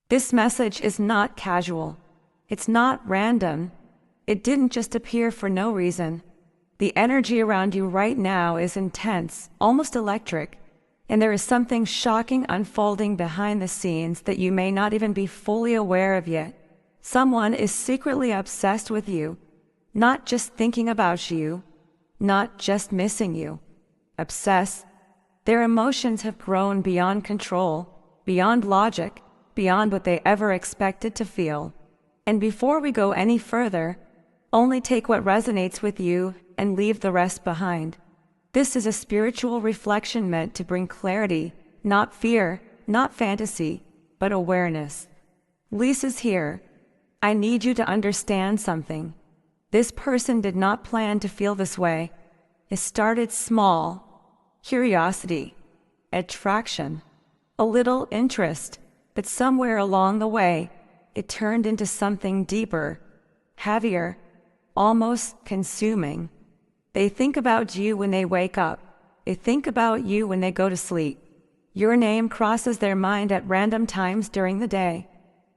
This message is not casual. It's not random. It didn't just appear for no reason. The energy around you right now is intense, almost electric, and there is something shocking unfolding behind the scenes that you may not even be fully aware of yet. Someone is secretly obsessed with you, not just thinking about you, not just missing you. Obsessed. Their emotions have grown beyond control, beyond logic, beyond what they ever expected to feel. And before we go any further, only take what resonates with you and leave the rest behind. This is a spiritual reflection meant to bring clarity, not fear, not fantasy, but awareness. Lisa's here. I need you to understand something. This person did not plan to feel this way. It started small. Curiosity, attraction, a little interest, but somewhere along the way, it turned into something deeper, heavier, almost consuming. They think about you when they wake up. They think about you when they go to sleep. Your name crosses their mind at random times during the day.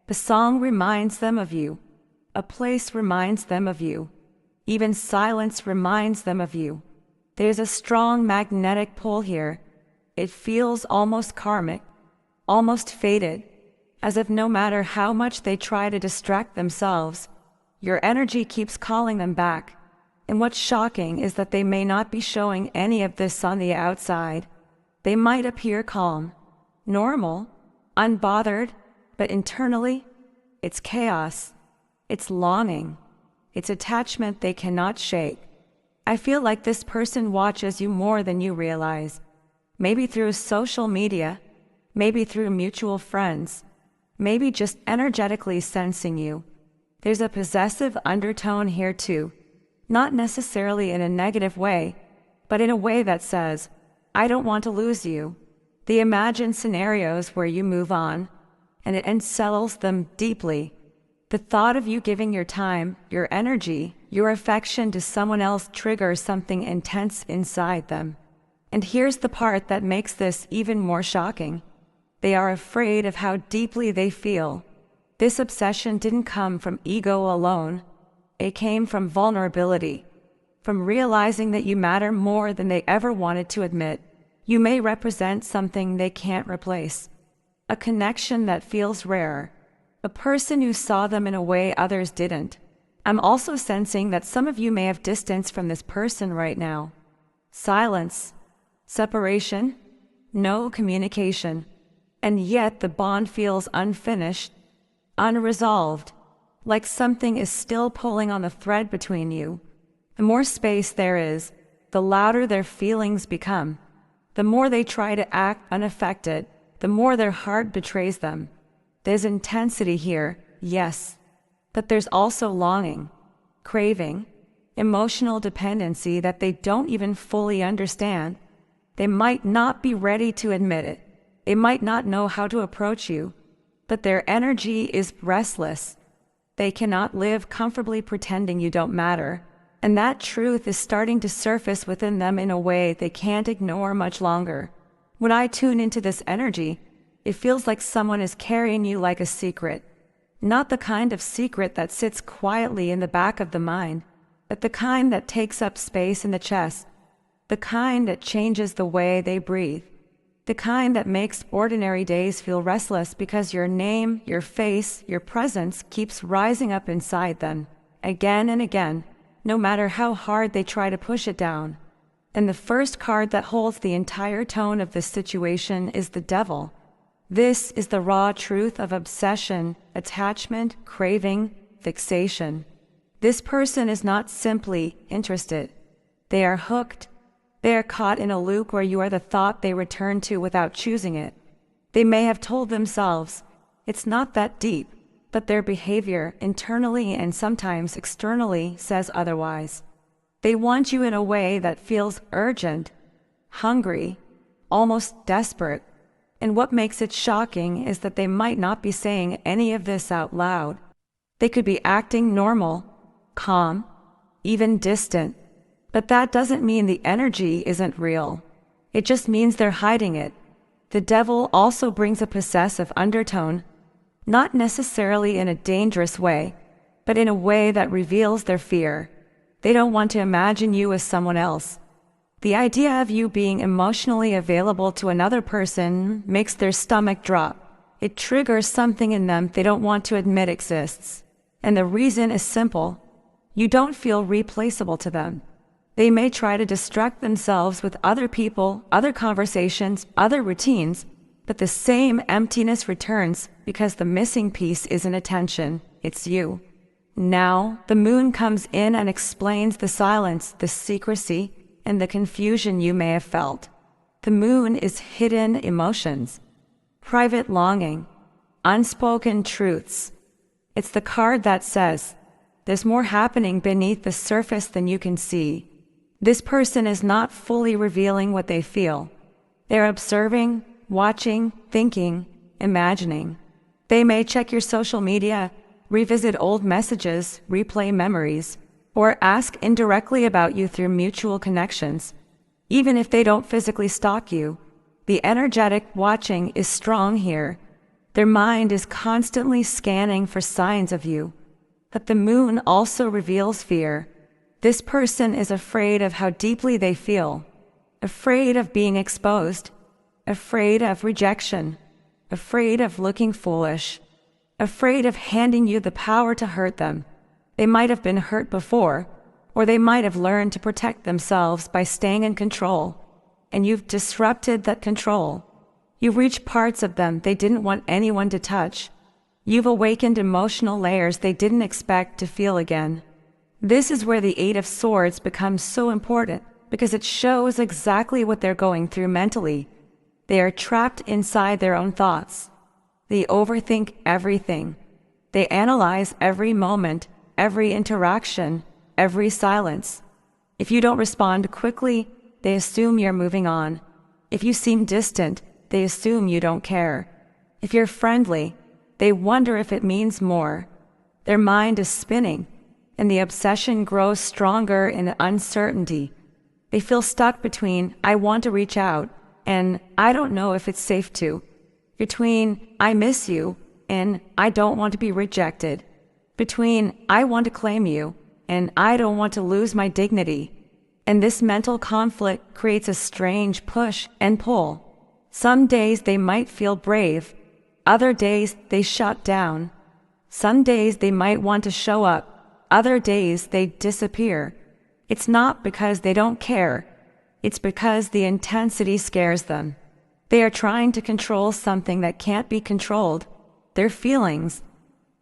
A song reminds them of you. A place reminds them of you. Even silence reminds them of you. There's a strong magnetic pull here. It feels almost karmic, almost fated, as if no matter how much they try to distract themselves, your energy keeps calling them back. And what's shocking is that they may not be showing any of this on the outside. They might appear calm, normal, unbothered, but internally, it's chaos, it's longing, it's attachment they cannot shake. I feel like this person watches you more than you realize. Maybe through social media, maybe through mutual friends, maybe just energetically sensing you. There's a possessive undertone here too, not necessarily in a negative way, but in a way that says, I don't want to lose you. They imagine scenarios where you move on, and it unsettles them deeply. The thought of you giving your time, your energy, your affection to someone else triggers something intense inside them. And here's the part that makes this even more shocking. They are afraid of how deeply they feel. This obsession didn't come from ego alone. It came from vulnerability, from realizing that you matter more than they ever wanted to admit. You may represent something they can't replace, a connection that feels rare, a person who saw them in a way others didn't. I'm also sensing that some of you may have distance from this person right now. Silence, separation, no communication. And yet the bond feels unfinished, unresolved, like something is still pulling on the thread between you. The more space there is, the louder their feelings become. The more they try to act unaffected, the more their heart betrays them. There's intensity here, yes, but there's also longing, craving, emotional dependency that they don't even fully understand. They might not be ready to admit it. They might not know how to approach you, but their energy is restless. They cannot live comfortably pretending you don't matter, and that truth is starting to surface within them in a way they can't ignore much longer. When I tune into this energy, it feels like someone is carrying you like a secret. Not the kind of secret that sits quietly in the back of the mind, but the kind that takes up space in the chest, the kind that changes the way they breathe. The kind that makes ordinary days feel restless because your name, your face, your presence keeps rising up inside them, again and again, no matter how hard they try to push it down. And the first card that holds the entire tone of this situation is the Devil. This is the raw truth of obsession, attachment, craving, fixation. This person is not simply interested. They are hooked. They are caught in a loop where you are the thought they return to without choosing it. They may have told themselves, it's not that deep, but their behavior, internally and sometimes externally, says otherwise. They want you in a way that feels urgent, hungry, almost desperate. And what makes it shocking is that they might not be saying any of this out loud. They could be acting normal, calm, even distant. But that doesn't mean the energy isn't real. It just means they're hiding it. The Devil also brings a possessive undertone. not necessarily in a dangerous way, but in a way that reveals their fear. They don't want to imagine you as someone else. The idea of you being emotionally available to another person makes their stomach drop. It triggers something in them they don't want to admit exists. And the reason is simple. You don't feel replaceable to them. They may try to distract themselves with other people, other conversations, other routines, but the same emptiness returns because the missing piece isn't attention, it's you. Now, the moon comes in and explains the silence, the secrecy, and the confusion you may have felt. The moon is hidden emotions, private longing, unspoken truths. It's the card that says, there's more happening beneath the surface than you can see. This person is not fully revealing what they feel. They're observing, watching, thinking, imagining. They may check your social media, revisit old messages, replay memories, or ask indirectly about you through mutual connections. Even if they don't physically stalk you, the energetic watching is strong here. Their mind is constantly scanning for signs of you. But the moon also reveals fear. This person is afraid of how deeply they feel, afraid of being exposed, afraid of rejection, afraid of looking foolish, afraid of handing you the power to hurt them. They might have been hurt before, or they might have learned to protect themselves by staying in control, and you've disrupted that control. You've reached parts of them they didn't want anyone to touch. You've awakened emotional layers they didn't expect to feel again. This is where the Eight of Swords becomes so important, because it shows exactly what they're going through mentally. They are trapped inside their own thoughts. They overthink everything. They analyze every moment, every interaction, every silence. If you don't respond quickly, they assume you're moving on. If you seem distant, they assume you don't care. If you're friendly, they wonder if it means more. Their mind is spinning, and the obsession grows stronger in uncertainty. They feel stuck between, I want to reach out, and I don't know if it's safe to. Between, I miss you, and I don't want to be rejected. Between, I want to claim you, and I don't want to lose my dignity. And this mental conflict creates a strange push and pull. Some days they might feel brave. Other days they shut down. Some days they might want to show up. Other days they disappear. It's not because they don't care. It's because the intensity scares them. They are trying to control something that can't be controlled, their feelings.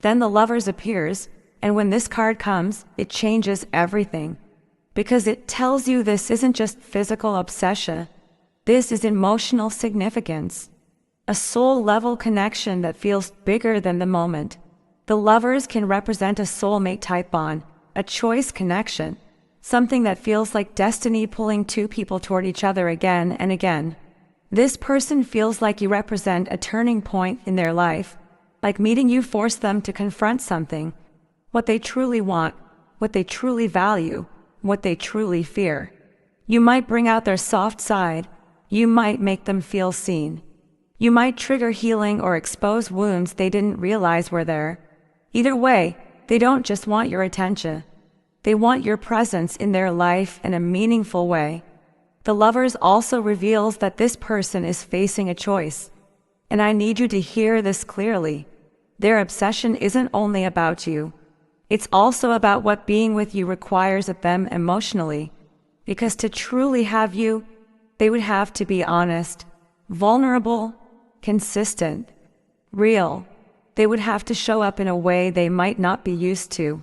Then the Lovers appears, and when this card comes, it changes everything. Because it tells you this isn't just physical obsession. This is emotional significance. A soul-level connection that feels bigger than the moment. The Lovers can represent a soulmate-type bond, a choice connection, something that feels like destiny pulling two people toward each other again and again. This person feels like you represent a turning point in their life, like meeting you forced them to confront something, what they truly want, what they truly value, what they truly fear. You might bring out their soft side. You might make them feel seen. You might trigger healing or expose wounds they didn't realize were there. Either way, they don't just want your attention. They want your presence in their life in a meaningful way. The Lovers also reveals that this person is facing a choice. And I need you to hear this clearly. Their obsession isn't only about you. It's also about what being with you requires of them emotionally. Because to truly have you, they would have to be honest, vulnerable, consistent, real. They would have to show up in a way they might not be used to.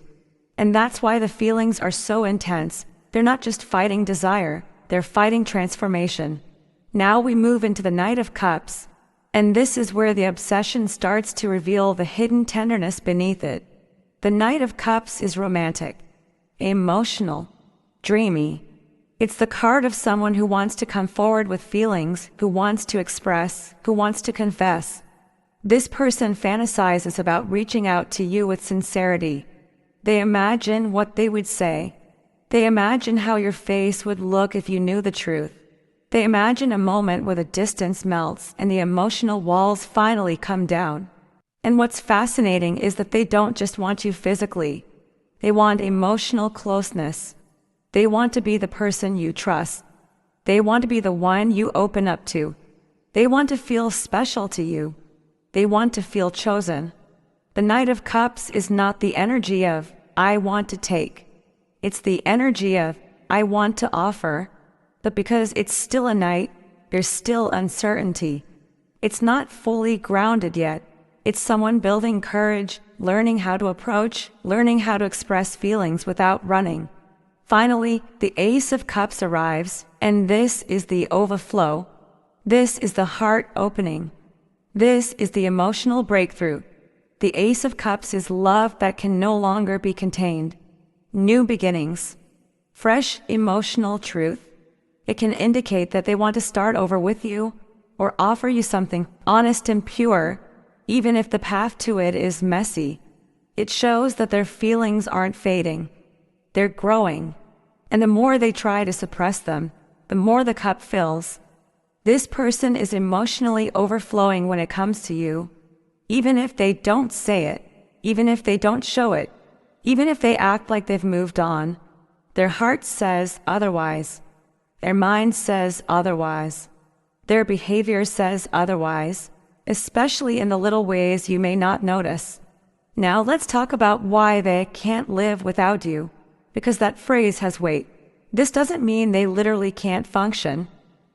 And that's why the feelings are so intense. They're not just fighting desire, they're fighting transformation. Now we move into the Knight of Cups, and this is where the obsession starts to reveal the hidden tenderness beneath it. The Knight of Cups is romantic, emotional, dreamy. It's the card of someone who wants to come forward with feelings, who wants to express, who wants to confess. This person fantasizes about reaching out to you with sincerity. They imagine what they would say. They imagine how your face would look if you knew the truth. They imagine a moment where the distance melts and the emotional walls finally come down. And what's fascinating is that they don't just want you physically. They want emotional closeness. They want to be the person you trust. They want to be the one you open up to. They want to feel special to you. They want to feel chosen. The Knight of Cups is not the energy of, I want to take. It's the energy of, I want to offer. But because it's still a knight, there's still uncertainty. It's not fully grounded yet. It's someone building courage, learning how to approach, learning how to express feelings without running. Finally, the Ace of Cups arrives, and this is the overflow. This is the heart opening. This is the emotional breakthrough. The Ace of Cups is love that can no longer be contained. New beginnings. Fresh emotional truth. It can indicate that they want to start over with you or offer you something honest and pure, even if the path to it is messy. It shows that their feelings aren't fading. They're growing. And the more they try to suppress them, the more the cup fills. This person is emotionally overflowing when it comes to you. Even if they don't say it, even if they don't show it, even if they act like they've moved on, their heart says otherwise. Their mind says otherwise. Their behavior says otherwise, especially in the little ways you may not notice. Now let's talk about why they can't live without you, because that phrase has weight. This doesn't mean they literally can't function,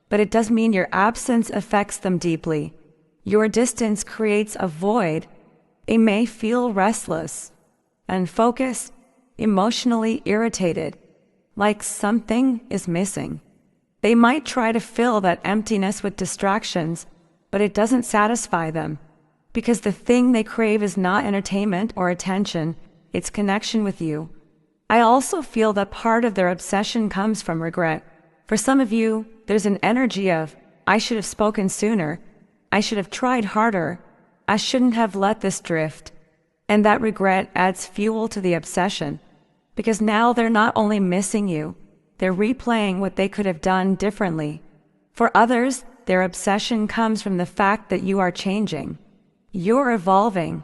but it does mean your absence affects them deeply. Your distance creates a void. They may feel restless, unfocused, emotionally irritated, like something is missing. They might try to fill that emptiness with distractions, but it doesn't satisfy them, because the thing they crave is not entertainment or attention, it's connection with you. I also feel that part of their obsession comes from regret. For some of you, there's an energy of, I should have spoken sooner, I should have tried harder, I shouldn't have let this drift. And that regret adds fuel to the obsession, because now they're not only missing you, they're replaying what they could have done differently. For others, their obsession comes from the fact that you are changing. You're evolving.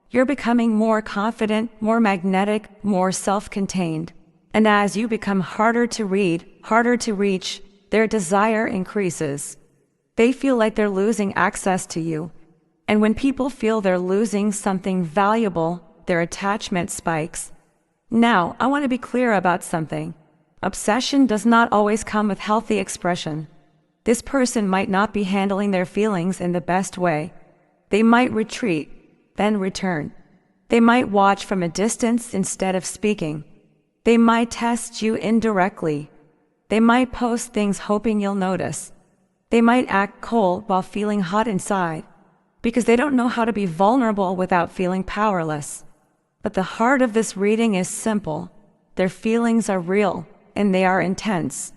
You're becoming more confident, more magnetic, more self-contained. And as you become harder to read, harder to reach, their desire increases. They feel like they're losing access to you. And when people feel they're losing something valuable, their attachment spikes. Now, I want to be clear about something. Obsession does not always come with healthy expression. This person might not be handling their feelings in the best way. They might retreat, then return. They might watch from a distance instead of speaking. They might test you indirectly. They might post things hoping you'll notice. They might act cold while feeling hot inside, because they don't know how to be vulnerable without feeling powerless. But the heart of this reading is simple. Their feelings are real, and they are intense.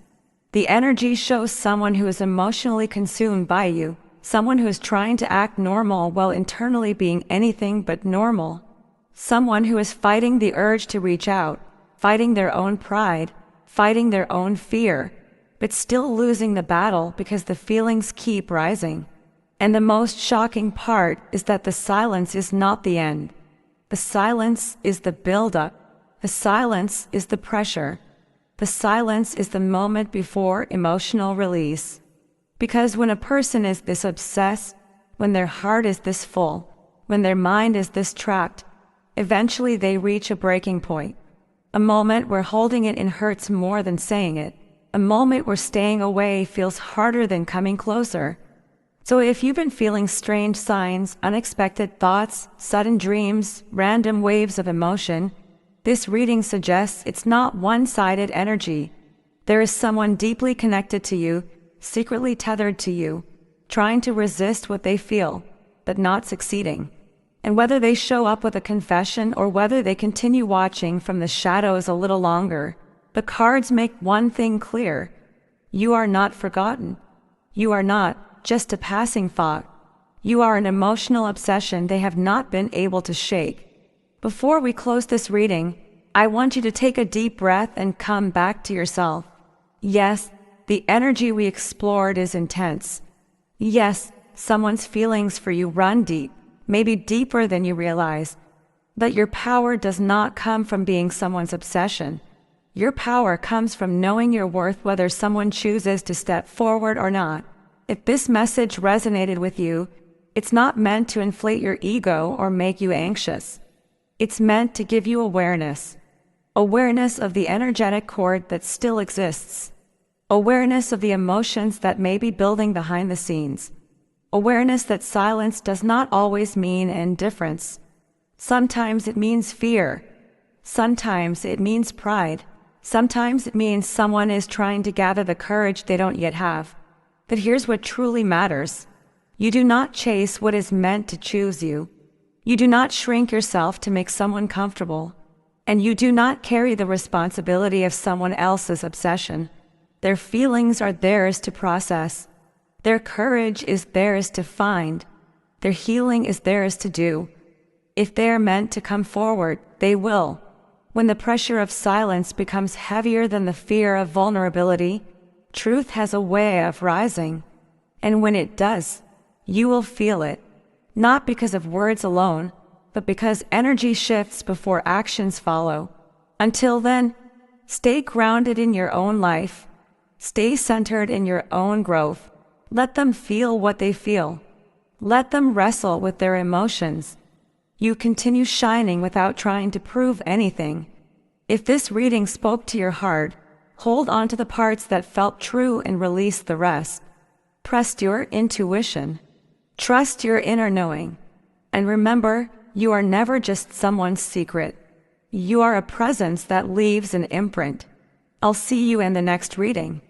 The energy shows someone who is emotionally consumed by you, someone who is trying to act normal while internally being anything but normal, someone who is fighting the urge to reach out, fighting their own pride, fighting their own fear, but still losing the battle because the feelings keep rising. And the most shocking part is that the silence is not the end. The silence is the buildup. The silence is the pressure. The silence is the moment before emotional release. Because when a person is this obsessed, when their heart is this full, when their mind is this trapped, eventually they reach a breaking point. A moment where holding it in hurts more than saying it. A moment where staying away feels harder than coming closer. So if you've been feeling strange signs, unexpected thoughts, sudden dreams, random waves of emotion, this reading suggests it's not one-sided energy. There is someone deeply connected to you, secretly tethered to you, trying to resist what they feel, but not succeeding. And whether they show up with a confession or whether they continue watching from the shadows a little longer, the cards make one thing clear. You are not forgotten. You are not just a passing thought. You are an emotional obsession they have not been able to shake. Before we close this reading, I want you to take a deep breath and come back to yourself. Yes, the energy we explored is intense. Yes, someone's feelings for you run deep, maybe deeper than you realize. But your power does not come from being someone's obsession. Your power comes from knowing your worth whether someone chooses to step forward or not. If this message resonated with you, it's not meant to inflate your ego or make you anxious. It's meant to give you awareness. Awareness of the energetic cord that still exists. Awareness of the emotions that may be building behind the scenes. Awareness that silence does not always mean indifference. Sometimes it means fear. Sometimes it means pride. Sometimes it means someone is trying to gather the courage they don't yet have. But here's what truly matters. You do not chase what is meant to choose you. You do not shrink yourself to make someone comfortable. And you do not carry the responsibility of someone else's obsession. Their feelings are theirs to process. Their courage is theirs to find. Their healing is theirs to do. If they are meant to come forward, they will. When the pressure of silence becomes heavier than the fear of vulnerability, truth has a way of rising. And when it does, you will feel it, not because of words alone, but because energy shifts before actions follow. Until then, stay grounded in your own life. Stay centered in your own growth. Let them feel what they feel. Let them wrestle with their emotions. You continue shining without trying to prove anything. If this reading spoke to your heart, hold on to the parts that felt true and release the rest. Trust your intuition. Trust your inner knowing. And remember, you are never just someone's secret. You are a presence that leaves an imprint. I'll see you in the next reading.